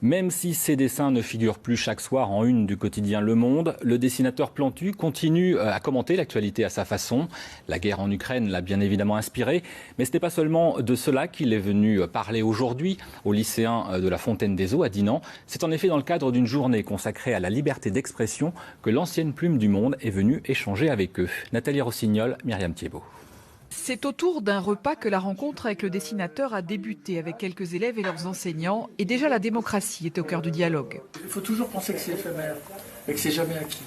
Même si ses dessins ne figurent plus chaque soir en une du quotidien Le Monde, le dessinateur Plantu continue à commenter l'actualité à sa façon. La guerre en Ukraine l'a bien évidemment inspiré, mais ce n'est pas seulement de cela qu'il est venu parler aujourd'hui aux lycéens de la Fontaine des Eaux à Dinan. C'est en effet dans le cadre d'une journée consacrée à la liberté d'expression que l'ancienne plume du Monde est venue échanger avec eux. Nathalie Rossignol, Myriam Thiebaud. C'est autour d'un repas que la rencontre avec le dessinateur a débuté avec quelques élèves et leurs enseignants. Et déjà la démocratie est au cœur du dialogue. Il faut toujours penser que c'est éphémère et que c'est jamais acquis.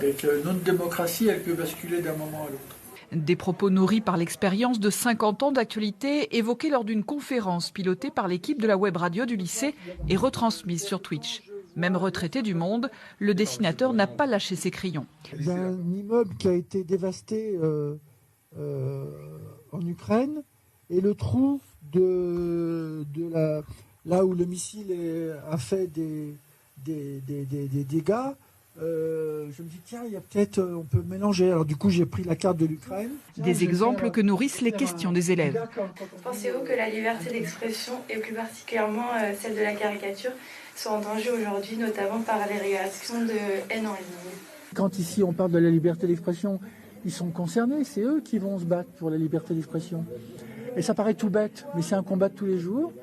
Et que notre démocratie, elle peut basculer d'un moment à l'autre. Des propos nourris par l'expérience de 50 ans d'actualité évoqués lors d'une conférence pilotée par l'équipe de la web radio du lycée et retransmise sur Twitch. Même retraité du Monde, le dessinateur n'a pas lâché ses crayons. Il y a un immeuble qui a été dévasté en Ukraine et le trou là où le missile a fait des dégâts, je me dis tiens, il y a peut-être on peut mélanger. Alors du coup j'ai pris la carte de l'Ukraine. Des exemples que nourrissent les questions des élèves. Pensez-vous que la liberté d'expression et plus particulièrement celle de la caricature soit en danger aujourd'hui, notamment par les réactions de haine en ligne? Quand ici on parle de la liberté d'expression, ils sont concernés, c'est eux qui vont se battre pour la liberté d'expression. Et ça paraît tout bête, mais c'est un combat de tous les jours.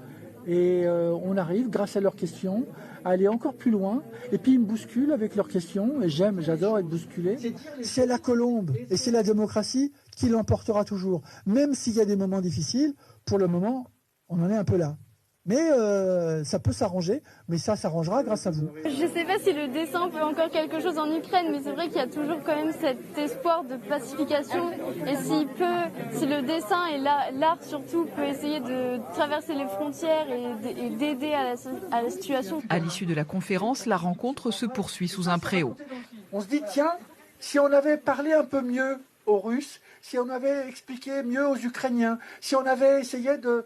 Et on arrive, grâce à leurs questions, à aller encore plus loin. Et puis ils me bousculent avec leurs questions. Et j'adore être bousculé. C'est la colombe et c'est la démocratie qui l'emportera toujours. Même s'il y a des moments difficiles, pour le moment, on en est un peu là. Mais ça peut s'arranger, mais ça s'arrangera grâce à vous. Je ne sais pas si le dessin peut encore quelque chose en Ukraine, mais c'est vrai qu'il y a toujours quand même cet espoir de pacification. Et si le dessin et l'art surtout peut essayer de traverser les frontières et d'aider à la situation. À l'issue de la conférence, la rencontre se poursuit sous un préau. On se dit tiens, si on avait parlé un peu mieux aux Russes, si on avait expliqué mieux aux Ukrainiens, si on avait essayé de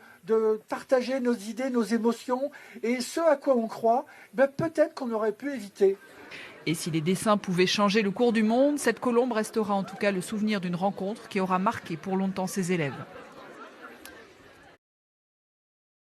partager nos idées, nos émotions et ce à quoi on croit, peut-être qu'on aurait pu éviter. Et si les dessins pouvaient changer le cours du monde, cette colombe restera en tout cas le souvenir d'une rencontre qui aura marqué pour longtemps ses élèves.